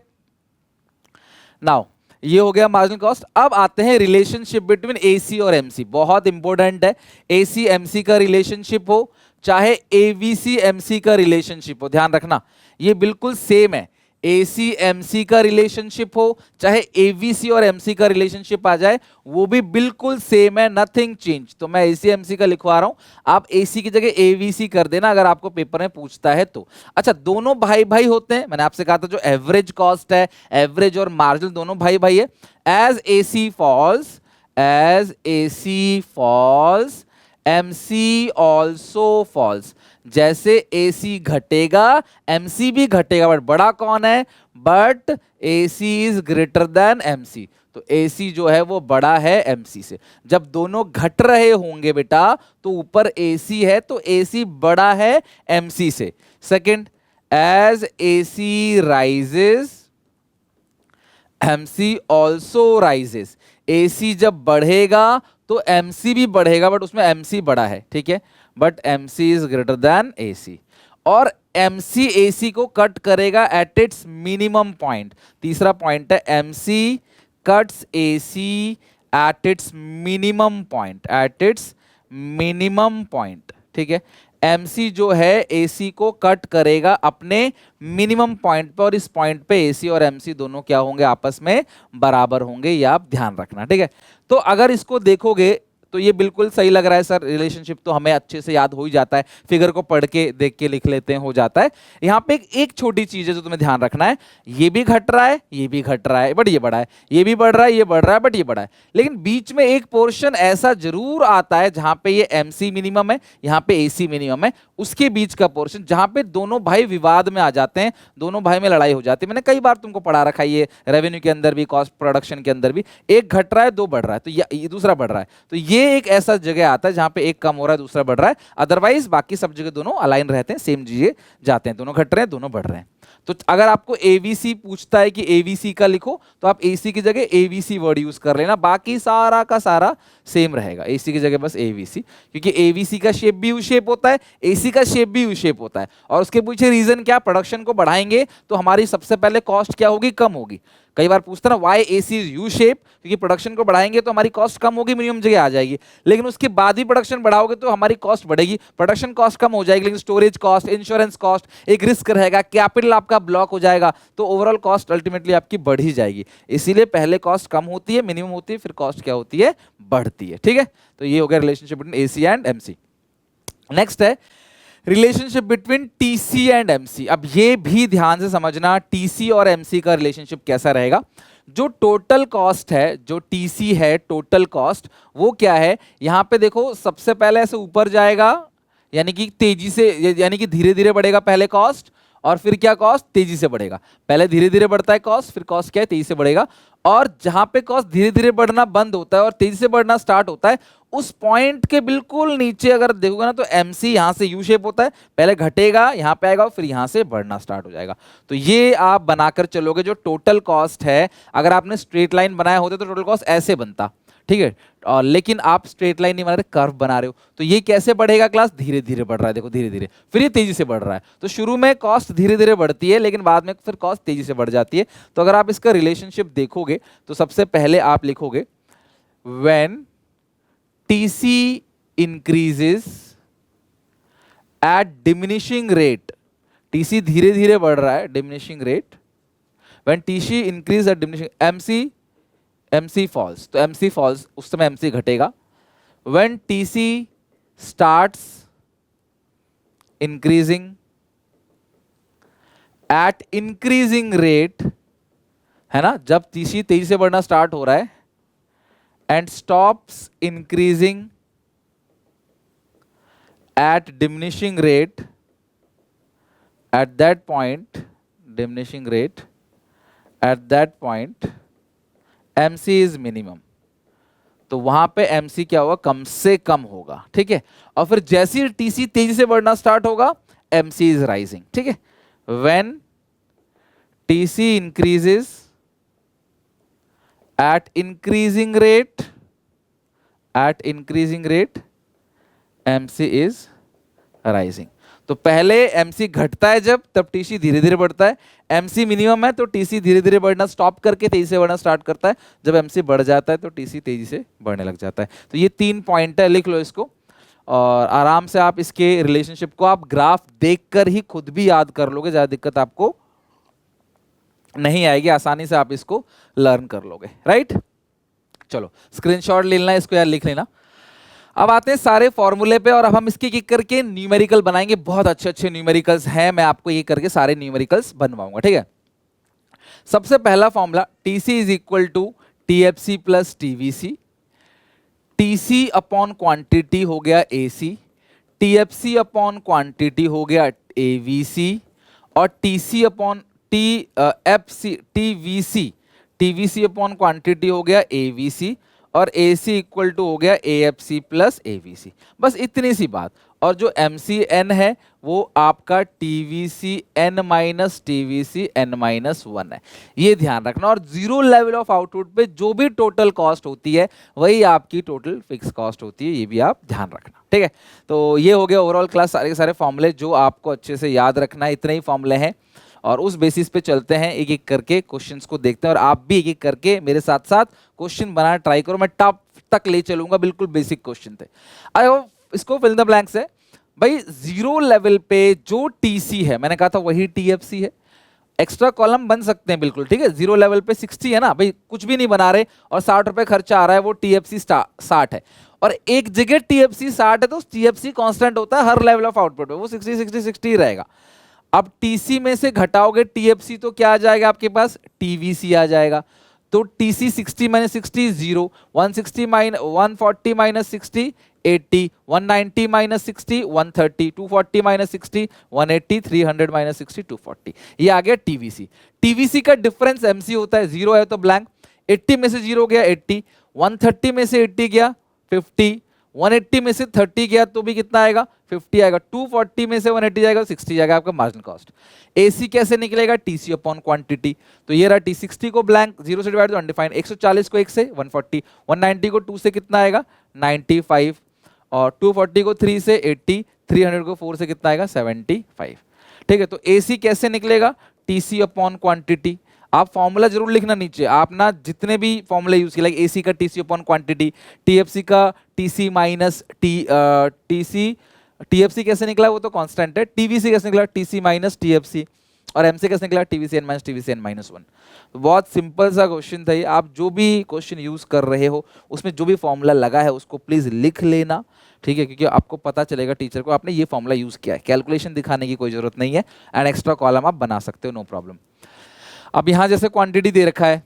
नाउ ये हो गया मार्जिनल कॉस्ट। अब आते हैं रिलेशनशिप बिटवीन AC और MC। बहुत इंपॉर्टेंट है। AC MC का रिलेशनशिप हो चाहे AVC MC का रिलेशनशिप हो, ध्यान रखना ये बिल्कुल सेम है। AC MC का रिलेशनशिप हो चाहे AVC और MC का रिलेशनशिप आ जाए, वो भी बिल्कुल सेम है, नथिंग चेंज। तो मैं AC MC का लिखवा रहा हूं, आप AC की जगह AVC कर देना अगर आपको पेपर में पूछता है तो। अच्छा, दोनों भाई भाई होते हैं, मैंने आपसे कहा था जो एवरेज कॉस्ट है, एवरेज और मार्जिनल दोनों भाई भाई है। As AC falls MC also falls. जैसे AC घटेगा MC भी घटेगा, बट बड़ा कौन है? But AC is greater than MC। तो AC जो है वो बड़ा है MC से। जब दोनों घट रहे होंगे बेटा तो ऊपर AC है, तो AC बड़ा है MC से। Second, as AC rises MC also rises. AC जब बढ़ेगा तो MC भी बढ़ेगा, बट उसमें MC बड़ा है, ठीक है, but MC is greater than AC। और MC AC को कट करेगा एट इट्स मिनिमम पॉइंट। तीसरा पॉइंट है MC cuts AC at its minimum point, ठीक है। MC जो है AC को कट करेगा अपने मिनिमम पॉइंट पे, और इस पॉइंट पे AC और MC दोनों क्या होंगे? आपस में बराबर होंगे, ये आप ध्यान रखना, ठीक है। तो अगर इसको देखोगे तो ये बिल्कुल सही लग रहा है सर, रिलेशनशिप तो हमें अच्छे से याद हो ही जाता है, फिगर को पढ़ के देख के लिख लेते हैं, हो जाता है। यहाँ पे एक छोटी चीज है जो तुम्हें ध्यान रखना है, ये भी घट रहा है, ये भी घट रहा है, बट ये बड़ा है, ये भी बढ़ रहा है, ये बढ़ रहा है, बट ये बड़ा है। लेकिन बीच में एक पोर्शन ऐसा जरूर आता है जहां पे ये MC मिनिमम है, यहाँ पे AC मिनिमम है, उसके बीच का पोर्शन जहां पे दोनों भाई विवाद में आ जाते हैं, दोनों भाई में लड़ाई हो जाती है। मैंने कई बार तुमको पढ़ा रखा है, ये रेवेन्यू के अंदर भी, कॉस्ट प्रोडक्शन के अंदर भी, एक घट रहा है, दो बढ़ रहा है, तो ये दूसरा बढ़ रहा है। तो ये एक ऐसा जगह आता है जहां पे एक कम हो रहा है, दूसरा बढ़ रहा है, अदरवाइज बाकी सब जगह दोनों अलाइन रहते हैं, सेम चीजें जाते हैं, दोनों घट रहे हैं, दोनों बढ़ रहे हैं। तो अगर आपको AVC पूछता है कि AVC का लिखो, तो आप AC की जगह AVC वर्ड यूज कर लेना, बाकी सारा का सारा सेम रहेगा। AC की जगह बस AVC, क्योंकि AVC का शेप भी यू शेप होता है, AC का शेप भी यू शेप होता है। और उसके पीछे रीजन क्या? प्रोडक्शन को बढ़ाएंगे तो हमारी सबसे पहले कॉस्ट क्या होगी? कम होगी। कई बार पूछता ना why AC is U shape, क्योंकि प्रोडक्शन को बढ़ाएंगे तो हमारी कॉस्ट कम होगी, मिनिमम जगह आ जाएगी, लेकिन उसके बाद ही प्रोडक्शन बढ़ाओगे तो हमारी कॉस्ट बढ़ेगी, प्रोडक्शन कॉस्ट कम हो जाएगी, लेकिन स्टोरेज कॉस्ट, इंश्योरेंस कॉस्ट, एक रिस्क रहेगा, कैपिटल आपका ब्लॉक हो जाएगा, तो ओवरऑल कॉस्ट अल्टीमेटली आपकी बढ़ ही जाएगी। इसीलिए पहले कॉस्ट कम होती है, मिनिमम होती है, फिर कॉस्ट क्या होती है, बढ़ती है। ठीक है, तो ये हो गया relationship between AC and MC. Next है relationship between TC and MC. अब ये भी ध्यान से समझना, टीसी और एमसी का रिलेशनशिप कैसा रहेगा। जो टोटल कॉस्ट है, जो टीसी है टोटल कॉस्ट, वो क्या है, यहां पे देखो सबसे पहले ऐसे ऊपर जाएगा, यानी कि तेजी से, यानी कि धीरे धीरे बढ़ेगा पहले कॉस्ट, और फिर क्या कॉस्ट तेजी से बढ़ेगा। पहले धीरे धीरे बढ़ता है कॉस्ट, फिर कॉस्ट क्या है तेजी से बढ़ेगा। और जहां पे कॉस्ट धीरे धीरे बढ़ना बंद होता है और तेजी से बढ़ना स्टार्ट होता है, उस पॉइंट के बिल्कुल नीचे अगर देखोगे ना तो एमसी यहां से यू शेप होता है, पहले घटेगा, यहां पे आएगा, फिर यहां से बढ़ना स्टार्ट हो जाएगा। तो ये आप बनाकर चलोगे, जो टोटल कॉस्ट है, अगर आपने स्ट्रेट लाइन बनाया होते तो टोटल कॉस्ट ऐसे बनता, ठीक है, और लेकिन आप स्ट्रेट लाइन नहीं बना रहे, कर्व बना रहे हो, तो ये कैसे बढ़ेगा क्लास, धीरे धीरे बढ़ रहा है, देखो धीरे धीरे, फिर ये तेजी से बढ़ रहा है। तो शुरू में कॉस्ट धीरे धीरे बढ़ती है, लेकिन बाद में फिर कॉस्ट तेजी से बढ़ जाती है। तो अगर आप इसका रिलेशनशिप देखोगे तो सबसे पहले आप लिखोगे when TC increases at diminishing rate, TC धीरे धीरे बढ़ रहा है, diminishing rate, when TC increase at diminishing, MC falls, तो एमसी फॉल्स, उस समय एमसी घटेगा। When TC starts increasing at increasing rate, है ना, जब टीसी तेजी से बढ़ना स्टार्ट हो रहा है, and stops increasing at diminishing rate, at that point, diminishing rate, at that point MC is minimum. तो वहां पे MC क्या होगा, कम से कम होगा, ठीक है। और फिर जैसे ही TC तेजी से बढ़ना स्टार्ट होगा, MC इज राइजिंग, ठीक है। When TC increases at increasing rate, at increasing rate, MC is rising. तो पहले MC घटता है जब, तब TC धीरे धीरे बढ़ता है, MC मिनिमम है तो TC धीरे धीरे बढ़ना स्टॉप करके तेजी से बढ़ना स्टार्ट करता है, जब MC बढ़ जाता है तो TC तेजी से बढ़ने लग जाता है। तो ये 3 पॉइंट है, लिख लो इसको, और आराम से आप इसके रिलेशनशिप को आप ग्राफ देखकर ही खुद भी याद कर लोगे, ज्यादा दिक्कत आपको नहीं आएगी, आसानी से आप इसको लर्न कर लोगे, राइट। चलो स्क्रीनशॉट ले लेना, इसको यार लिख लेना। अब आते हैं सारे फॉर्मूले पे, और अब हम इसके एक करके न्यूमेरिकल बनाएंगे, बहुत अच्छे अच्छे न्यूमेरिकल्स हैं, मैं आपको ये करके सारे न्यूमेरिकल्स बनवाऊंगा, ठीक है। सबसे पहला formula, TC is equal to TFC plus TVC, TC upon quantity हो गया एसी, टीएफसी अपॉन क्वांटिटी हो गया एवीसी, और TC upon TFC TVC, TVC upon quantity हो गया एवीसी, और AC इक्वल टू हो गया AFC प्लस AVC। बस इतनी सी बात। और जो MCN है वो आपका TVCN माइनस TVCN माइनस 1 है, ये ध्यान रखना। और जीरो लेवल ऑफ आउटपुट पे जो भी टोटल कॉस्ट होती है वही आपकी टोटल फिक्स कॉस्ट होती है, ये भी आप ध्यान रखना, ठीक है। तो ये हो गया ओवरऑल क्लास, सारे के सारे फॉर्मूले जो आपको अच्छे से याद रखना है, इतने ही फॉर्मूले हैं, और उस बेसिस पे चलते हैं, एक एक करके क्वेश्चंस को देखते हैं, और आप भी एक एक करके मेरे साथ साथ क्वेश्चन बनाना ट्राई करो। मैं टॉप तक ले चलूंगा, बिल्कुल बेसिक क्वेश्चन थे। आई होप इसको फिल द ब्लैंक्स है भाई। जीरो लेवल पे जो टीसी है, मैंने कहा था वही टीएफसी है, एक्स्ट्रा कॉलम बन सकते हैं बिल्कुल, ठीक है। जीरो लेवल पे 60 है ना भाई, कुछ भी नहीं बना रहे, और 60 रुपए खर्चा आ रहा है, वो टीएफसी 60 है, और एक जगह टीएफसी 60 है तो टीएफसी कांस्टेंट होता है हर लेवल ऑफ आउटपुट पे, वो 60 60 60 ही रहेगा। अब टीसी में से घटाओगे टीएफसी तो क्या आ जाएगा आपके पास, टीवीसी आ जाएगा। तो TC 60 minus 60 0, 160 minus 140 minus 60 80, 190 minus 60 130, 240 minus 60 180, 300 minus 60 240, ये आ गया टीवीसी। टीवीसी का डिफरेंस एमसी होता है, 0 है तो ब्लैंक, 80 में से 0 गया 80, 130 में से 80 गया 50, 180 में से 30 गया तो भी कितना आएगा 50 आएगा, 240 में से 180 जाएगा 60 जाएगा आपका मार्जिनल कॉस्ट। एसी कैसे निकलेगा, टीसी अपॉन क्वांटिटी, तो ये रहा T60 को ब्लैंक, 0 से डिवाइड तो अनडिफाइंड, 140 को 1 से 140, 190 को 2 से कितना आएगा 95, और 240 को 3 से 80, 300 को 4 से कितना आएगा 75, ठीक है। तो एसी कैसे निकलेगा, टीसी अपॉन क्वांटिटी। आप फॉर्मूला जरूर लिखना नीचे, आप ना जितने भी फॉर्मूले यूज किए, लाइक एसी का टीसी अपॉन क्वांटिटी, टीएफसी का टीसी माइनस टीसी, टीएफसी कैसे निकला वो तो कांस्टेंट है, टीवीसी कैसे निकला टीसी माइनस टीएफसी, और एमसी कैसे निकला TVC N minus TVC N minus one. बहुत सिंपल सा क्वेश्चन था ये, आप जो भी क्वेश्चन यूज कर रहे हो उसमें जो भी फॉर्मूला लगा है उसको प्लीज लिख लेना, ठीक है, क्योंकि आपको पता चलेगा टीचर को आपने ये फॉर्मूला यूज किया है। कैलकुलेशन दिखाने की कोई जरूरत नहीं है, एंड एक्स्ट्रा कॉलम आप बना सकते हो, नो प्रॉब्लम। अब यहाँ जैसे क्वांटिटी दे रखा है,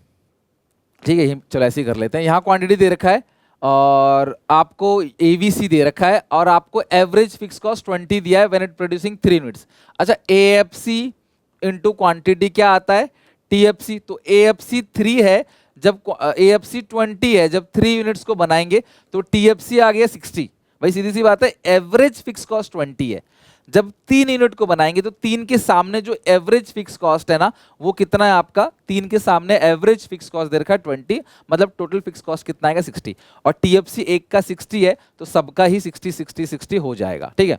ठीक है, चलो ऐसे ही कर लेते हैं। यहाँ क्वांटिटी दे रखा है और आपको एवीसी दे रखा है और आपको एवरेज फिक्स कॉस्ट 20 दिया है व्हेन इट प्रोड्यूसिंग 3 यूनिट्स। अच्छा, एएफसी इनटू क्वांटिटी क्या आता है टीएफसी, तो एएफसी 3 है, जब एएफसी 20 है, जब 3 यूनिट्स को बनाएंगे तो टीएफसी आ गया 60। भाई सीधी सी बात है, एवरेज फिक्स कॉस्ट 20 है, जब 3 यूनिट को बनाएंगे तो 3 के सामने जो एवरेज फिक्स कॉस्ट है ना वो कितना है आपका, 3 के सामने एवरेज फिक्स कॉस्ट दे रखा है 20, मतलब टोटल फिक्स कॉस्ट कितना आएगा 60, और टीएफसी एक का 60 है तो सबका ही 60 60 60 हो जाएगा, ठीक है।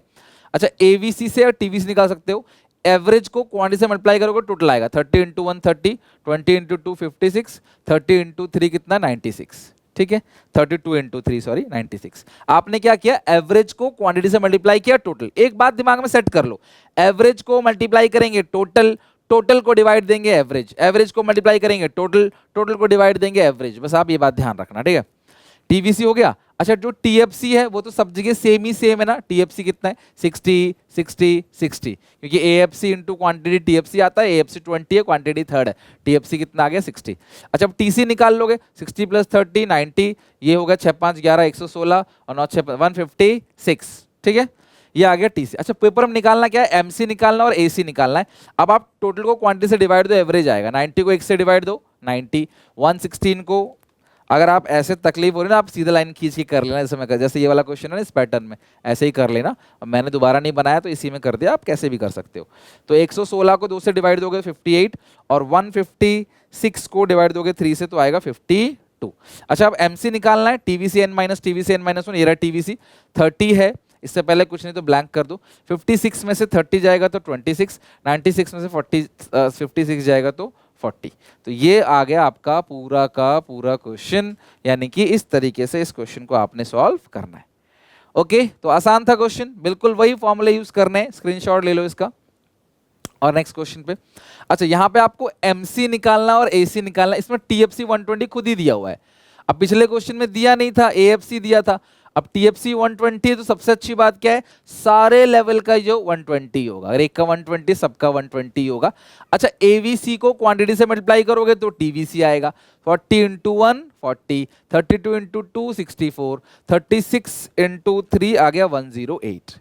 अच्छा, एवीसी से और टीवीसी निकाल सकते हो, एवरेज को क्वांटिटी से मल्टीप्लाई करोगे टोटल आएगा 30 इंटू 1 30, 20 इंटू 2 56, 30 इंटू 3 कितना 96, ठीक है, 32 इंटू 3 सॉरी 96। आपने क्या किया, एवरेज को क्वांटिटी से मल्टीप्लाई किया टोटल। एक बात दिमाग में सेट कर लो, एवरेज को मल्टीप्लाई करेंगे टोटल, टोटल को डिवाइड देंगे एवरेज, एवरेज को मल्टीप्लाई करेंगे टोटल, टोटल को डिवाइड देंगे एवरेज, बस आप ये बात ध्यान रखना, ठीक है। टीवीसी हो गया। अच्छा, जो टीएफसी है वो तो सब जगह सेम ही सेम है ना, टीएफसी कितना है 60 60 60, क्योंकि एएफसी इंटू क्वांटिटी टीएफसी आता है, एएफसी 20 है, क्वांटिटी 3 है, टीएफसी कितना आ गया 60। अच्छा, अब टीसी निकाल लोगे, 60 प्लस 30 90, ये होगा 6 5 11 116 और 9 6 156, ठीक है, ये आ गया टीसी। अच्छा, पेपर में निकालना क्या है, एमसी निकालना और एसी निकालना है। अब आप टोटल को क्वांटिटी से डिवाइड दो, एवरेज आएगा, 90 को 1 से डिवाइड दो 90, 116 को, अगर आप ऐसे तकलीफ हो रही ना आप सीधा लाइन खींच के कर लेना, जैसे मैं जैसे ये वाला क्वेश्चन है ना इस पैटर्न में, ऐसे ही कर लेना। अब मैंने दोबारा नहीं बनाया तो इसी में कर दिया, आप कैसे भी कर सकते हो। तो 116 को 2 से डिवाइड दोगे 58, और 156 को डिवाइड दोगे 3 से तो आएगा 52। अच्छा, अब एमसी निकालना है, TVC N minus TVC N minus 1, ये रहा टीवीसी 30 है, इससे पहले कुछ नहीं तो ब्लैंक कर दो, 56 में से 30 जाएगा तो 26, 96 में से 56 जाएगा तो 40। तो ये आ गया आपका पूरा का पूरा क्वेश्चन, यानी कि इस तरीके से इस क्वेश्चन को आपने सॉल्व करना है। ओके, तो आसान था क्वेश्चन, बिल्कुल वही फॉर्मूले यूज करने हैं, स्क्रीनशॉट ले लो इसका। और नेक्स्ट क्वेश्चन पे, अच्छा यहाँ पे आपको एमसी निकालना और एसी निकालना, इसमें टीएफसी 120 खुद ही दिया हुआ है, अब पिछले क्वेश्चन में दिया नहीं था, एएफसी दिया था। अब टीएफसी 120 है तो सबसे अच्छी बात क्या है, सारे लेवल का जो 120 होगा, अगर एक का 120 सबका 120 होगा। अच्छा, एवीसी को क्वांटिटी से मल्टीप्लाई करोगे तो टीवीसी आएगा, 40 इंटू 1 40, 32 इंटू 2 64, 36 इंटू 3 आ गया 108।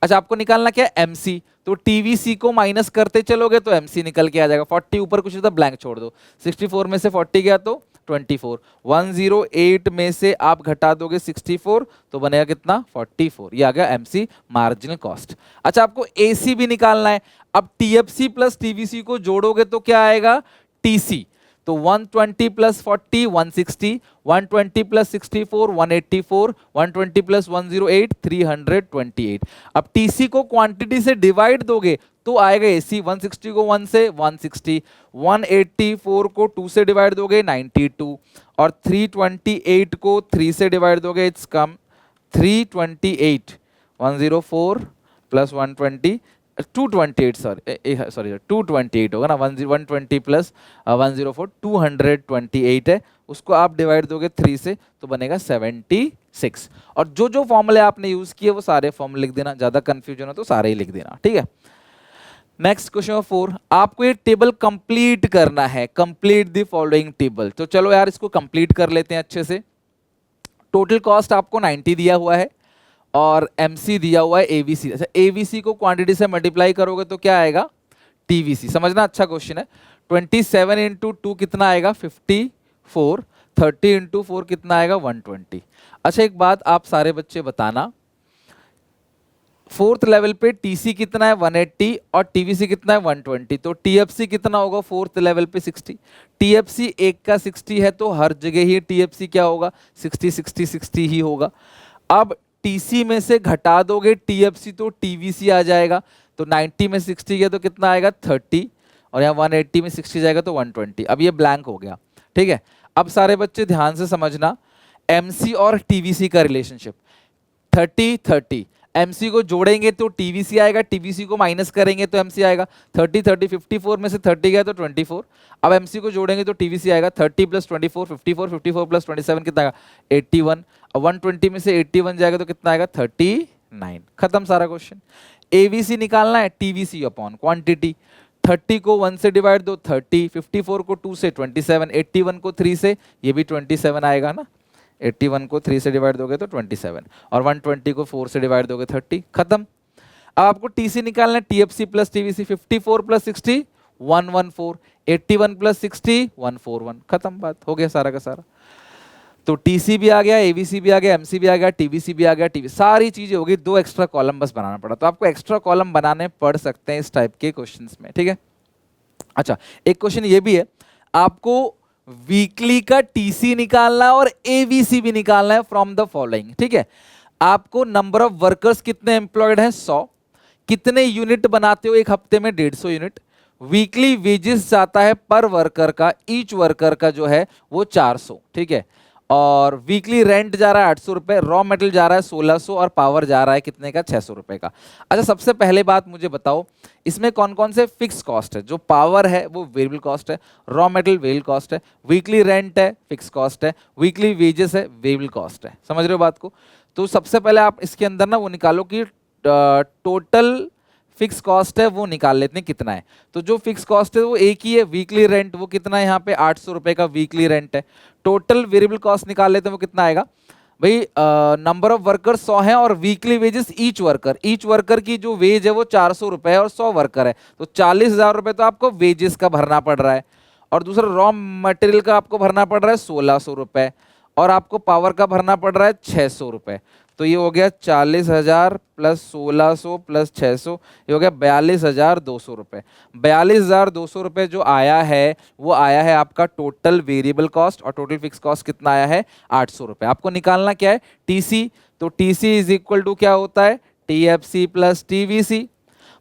अच्छा, आपको निकालना क्या है एमसी, तो टीवीसी को माइनस करते चलोगे तो एमसी निकल के आ जाएगा, 40 ऊपर कुछ था ब्लैंक छोड़ दो, 64 में से 40 गया तो 24, 108 में से आप घटा दोगे 64 तो बनेगा कितना 44, ये आ गया एमसी मार्जिनल कॉस्ट। अच्छा, आपको एसी भी निकालना है, अब टीएफसी प्लस टीवीसी को जोड़ोगे तो क्या आएगा टीसी, तो 120 प्लस 40 160, 120 प्लस 64 184, 120 प्लस 108 328। अब टीसी को क्वांटिटी से डिवाइड दोगे तो आएगा एसी, 160 को 1 से 160, 184 को 2 से डिवाइड दोगे 92, और 328 को 3 से डिवाइड दोगे इट्स कम 328, 104 प्लस 120 228, सॉरी 228 होगा ना, 120 प्लस 104 228 है, उसको आप डिवाइड दोगे 3 से तो बनेगा 76। और जो जो फॉर्मूले आपने यूज किए वो सारे फॉर्मूले लिख देना, ज्यादा कंफ्यूजन हो तो सारे ही लिख देना, ठीक है। नेक्स्ट क्वेश्चन 4, आपको ये टेबल कंप्लीट करना है, कंप्लीट द फॉलोइंग टेबल। तो चलो यार इसको कंप्लीट कर लेते हैं अच्छे से। टोटल कॉस्ट आपको 90 दिया हुआ है और एमसी दिया हुआ है एवीसी। अच्छा, एवीसी को क्वांटिटी से मल्टीप्लाई करोगे तो क्या आएगा टीवीसी, समझना अच्छा क्वेश्चन है। 27 इंटू 2 कितना आएगा 54, 30 इंटू 4 कितना आएगा 120। अच्छा, एक बात आप सारे बच्चे बताना, फोर्थ लेवल पे टीसी कितना है 180 और टीवीसी कितना है 120, तो टीएफसी कितना होगा फोर्थ लेवल पे 60। टीएफसी एक का 60 है तो हर जगह ही टीएफसी क्या होगा 60 60 60 ही होगा। अब टीसी में से घटा दोगे टीएफसी तो टीवीसी आ जाएगा, तो 90 में 60 गया तो कितना आएगा 30, और यहाँ 180 में 60 जाएगा तो 120। अब ये ब्लैंक हो गया, ठीक है। अब सारे बच्चे ध्यान से समझना, एमसी और टीवीसी का रिलेशनशिप 30 30। एमसी को जोड़ेंगे तो टीवीसी आएगा, टीवीसी को माइनस करेंगे तो एमसी आएगा। 30 30, 54 में से 30 गया तो 24। अब एमसी को जोड़ेंगे तो टीवीसी आएगा। 30 प्लस 24 54, 54 प्लस 27 कितना आएगा 81। अब 120 में से 81 जाएगा तो कितना आएगा 39। खत्म सारा क्वेश्चन। एवीसी निकालना है, टीवीसी अपॉन क्वांटिटी। 30 को 1 से डिवाइड दो 30, 54 को 2 से 27, 81 को 3 से, ये भी 27 आएगा ना। 81 को 3 से डिवाइड दोगे तो 27 और 120 को 4 से डिवाइड दोगे 30। खत्म। अब आपको टीसी निकालना है, TFC plus TVC. 54 plus 60 114, 81 plus 60 141। खत्म, बात हो गया सारा का सारा। तो टीसी भी आ गया, एवीसी भी आ गया, एमसी भी आ गया, टीवीसी भी आ गया, टीवी, सारी चीजें होगी। 2 एक्स्ट्रा कॉलम बस बनाना पड़ा, तो आपको एक्स्ट्रा कॉलम बनाने पड़ सकते हैं इस टाइप के क्वेश्चंस में, ठीक है। अच्छा, एक क्वेश्चन ये भी है, आपको वीकली का टीसी निकालना है और एवीसी भी निकालना है फ्रॉम द फॉलोइंग, ठीक है। आपको नंबर ऑफ वर्कर्स कितने एम्प्लॉयड हैं 100, कितने यूनिट बनाते हो एक हफ्ते में 150 यूनिट। वीकली वेजेस जाता है पर वर्कर का, ईच वर्कर का जो है वो 400, ठीक है। और वीकली रेंट जा रहा है 800 रुपए, रॉ मेटेरियल जा रहा है 1600 और पावर जा रहा है कितने का 600 रुपए का। अच्छा, सबसे पहले बात मुझे बताओ, इसमें कौन कौन से फिक्स कॉस्ट है। जो पावर है वो वेरिएबल कॉस्ट है, रॉ मेटेरियल वेरिएबल कॉस्ट है, वीकली रेंट है फिक्स कॉस्ट है, वीकली वेजेस है वेरिएबल कॉस्ट है। समझ रहे हो बात को। तो सबसे पहले आप इसके अंदर ना वो निकालो कि टोटल फिक्स कॉस्ट है वो निकाल लेते हैं कितना है। तो जो फिक्स कॉस्ट है वो एक ही है, वीकली रेंट वो कितना है यहाँ पे 800 रुपए का वीकली रेंट है। टोटल वेरिएबल कॉस्ट निकाल लेते हैं वो कितना आएगा भाई, नंबर ऑफ वर्कर 100 है और वीकली वेजेस ईच वर्कर की जो वेज है वो 400 रुपए है और 100 वर्कर है तो 40,000 रुपए तो आपको वेजेस का भरना पड़ रहा है। और दूसरा रॉ मटेरियल का आपको भरना पड़ रहा है 1600 रुपए और आपको पावर का भरना पड़ रहा है 600 रुपए। तो ये हो गया 40,000 प्लस 1600 प्लस 600, ये हो गया 42,200 रुपये। 42,200 रुपये जो आया है वो आया है आपका टोटल वेरिएबल कॉस्ट, और टोटल फिक्स कॉस्ट कितना आया है 800 रुपये। आपको निकालना क्या है टीसी, तो टीसी इज इक्वल टू क्या होता है टीएफसी प्लस टीवीसी।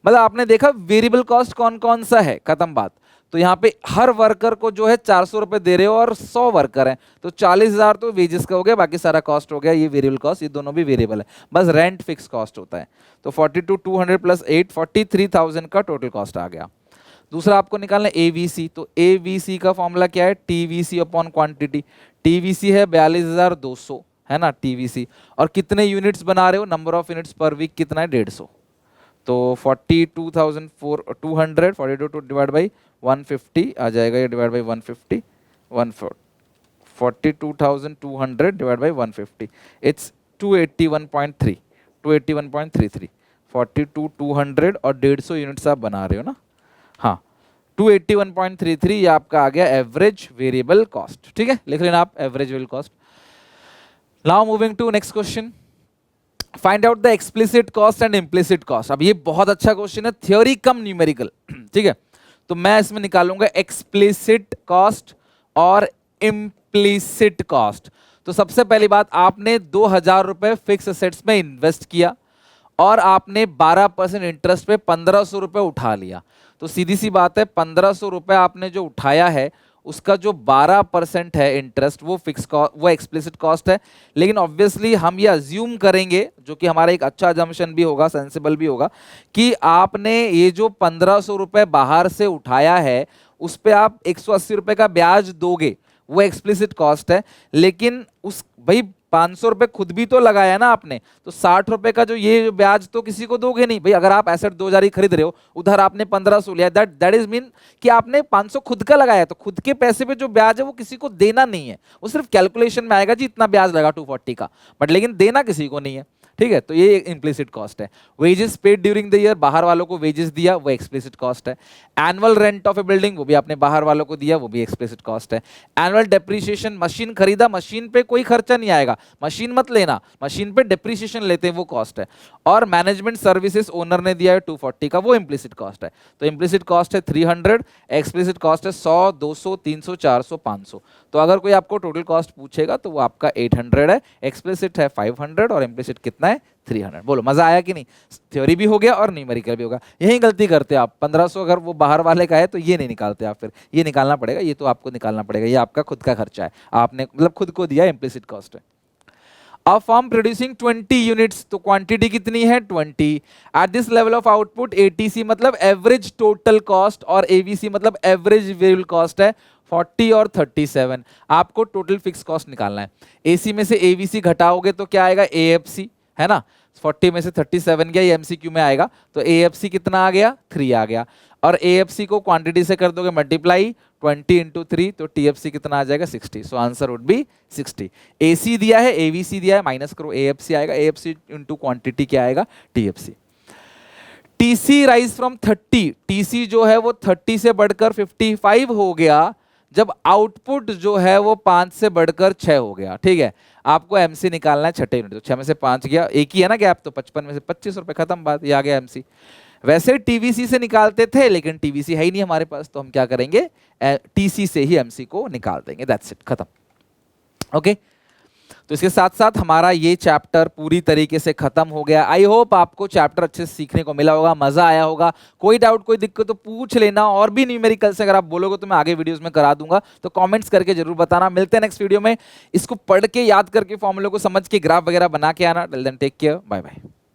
मतलब आपने देखा वेरिएबल कॉस्ट कौन कौन सा है, खत्म बात। तो यहाँ पे हर वर्कर को जो है 400 रुपए दे रहे हो और 100 वर्कर हैं तो 40,000 तो वेजेस का हो गया, बाकी सारा कॉस्ट हो गया ये वेरिएबल कॉस्ट, ये दोनों भी वेरिएबल है, बस रेंट फिक्स कॉस्ट होता है। तो 42,200 प्लस 8 43,000 का टोटल कॉस्ट आ गया। दूसरा आपको निकालना है एवीसी, तो एवीसी का फॉर्मूला क्या है टीवीसी अपॉन क्वांटिटी। टीवीसी है 42,200 है ना टीवीसी, और कितने यूनिट्स बना रहे हो, नंबर ऑफ यूनिट्स पर वीक कितना है 150। तो 42,200 42 डिवाइड बाई 150 आ जाएगा, ये divide by 150 42,200 divide by 150 it's 281.3 281.33। 42,200 और 150 यूनिट्स आप बना रहे हो ना, हाँ 281.33 ये आपका आ गया एवरेज वेरिएबल कॉस्ट, ठीक है। लिख लेना आप average variable cost. Now moving to next question, find out the explicit cost and implicit cost. अब ये बहुत अच्छा क्वेश्चन है, थ्योरी कम न्यूमेरिकल, ठीक है। तो मैं इसमें निकालूंगा एक्सप्लिसिट कॉस्ट और इम्प्लिसिट कॉस्ट। तो सबसे पहली बात, आपने 2,000 रुपए फिक्स एसेट्स में इन्वेस्ट किया और आपने 12% इंटरेस्ट पे 1,500 रुपए उठा लिया। तो सीधी सी बात है 1,500 रुपए आपने जो उठाया है उसका जो 12% है इंटरेस्ट वो फिक्स कॉस्ट, वो एक्सप्लिसिट कॉस्ट है। लेकिन ऑब्वियसली हम ये अज्यूम करेंगे, जो कि हमारा एक अच्छा अजम्पशन भी होगा, सेंसिबल भी होगा, कि आपने ये जो 1,500 रुपए बाहर से उठाया है उस पे आप 180 रुपए का ब्याज दोगे, वो एक्सप्लिसिट कॉस्ट है। लेकिन उस भाई 500 रुपए खुद भी तो लगाया ना आपने, तो 60 रुपए का जो ये ब्याज तो किसी को दोगे नहीं भाई। अगर आप एसेट 2,000 ही खरीद रहे हो, उधर आपने 1,500 लिया, दैट इज मीन कि आपने 500 खुद का लगाया, तो खुद के पैसे पे जो ब्याज है वो किसी को देना नहीं है, वो सिर्फ कैलकुलेशन में आएगा जी इतना ब्याज लगा 240 का, बट लेकिन देना किसी को नहीं है, ठीक है। तो ये इम्प्लिसिट कॉस्ट है। Wages paid during the year, बाहर वालों को वेजेस दिया, वो एक्सप्लिसिट कॉस्ट है। Annual rent of A building, वो भी आपने बाहर वालों को दिया, वो भी एक्सप्लिसिट कॉस्ट है। एनुअल डेप्रिसिएशन, मशीन खरीदा, मशीन पे कोई खर्चा नहीं आएगा, मशीन मत लेना, मशीन पे डेप्रिसिएशन लेते हैं, वो कॉस्ट है। और मैनेजमेंट सर्विसेज ओनर ने दिया है 240 का, वो इम्प्लिसिट कॉस्ट है। तो इम्प्लिसिट कॉस्ट है 300, एक्सप्लिसिट कॉस्ट है 100, 200, 300, 400, 500। तो अगर कोई आपको टोटल कॉस्ट पूछेगा तो वो आपका 800 है, एक्सप्लिसिट है 500 और इम्प्लिसिट कितना कितना है 300। बोलो मजा आया कि नहीं? थ्योरी भी हो गया और न्यूमेरिकल भी होगा। यही गलती करते आप, 1500 अगर वो बाहर वाले का है तो ये नहीं निकालते आप, फिर ये निकालना पड़ेगा, ये तो आपको निकालना पड़ेगा, ये आपका खुद का खर्चा है, आपने मतलब खुद को दिया, इम्प्लिसिट कॉस्ट है। अ फर्म प्रोड्यूसिंग 20 यूनिट्स, तो क्वांटिटी कितनी है 20। At this level of output ATC मतलब एवरेज टोटल कॉस्ट और एवीसी मतलब एवरेज वेरिएबल कॉस्ट है 40 और 37। आपको टोटल फिक्स कॉस्ट निकालना है। एसी में से एवीसी घटाओगे तो क्या आएगा एएफसी, है ना। 40 में से 37 गया, ये एमसीक्यू में आएगा, तो एएफसी कितना आ गया 3 आ गया। और एएफसी को क्वांटिटी से कर दोगे मल्टीप्लाई 20 इंटू 3, तो टीएफसी कितना आ जाएगा 60। So answer would be 60। AC दिया है, एवीसी दिया है, माइनस करो एएफसी आएगा, एएफसी इंटू क्वांटिटी क्या आएगा TFC. TC rise from 30, TC जो है वो 30 से बढ़कर 55 हो गया जब आउटपुट जो है वो 5 से बढ़कर 6 हो गया। ठीक है, आपको एमसी निकालना है छठे यूनिट, तो 6 में से 5 गया, एक ही है ना गैप, तो 55 में से 25 रुपए, खत्म बात, ये आ गया एमसी। वैसे टीवीसी से निकालते थे लेकिन टीवीसी है ही नहीं हमारे पास, तो हम क्या करेंगे टीसी से ही एमसी को निकाल देंगे, दैट्स इट, खत्म। ओके, तो इसके साथ साथ हमारा ये चैप्टर पूरी तरीके से खत्म हो गया। आई होप आपको चैप्टर अच्छे से सीखने को मिला होगा, मजा आया होगा। कोई डाउट कोई दिक्कत तो पूछ लेना, और भी न्यूमेरिकल से अगर आप बोलोगे तो मैं आगे वीडियोस में करा दूंगा, तो कमेंट्स करके जरूर बताना। मिलते हैं नेक्स्ट वीडियो में। इसको पढ़ के याद करके फॉर्मूले को समझ के ग्राफ वगैरह बना के आना। Till then take care, bye bye.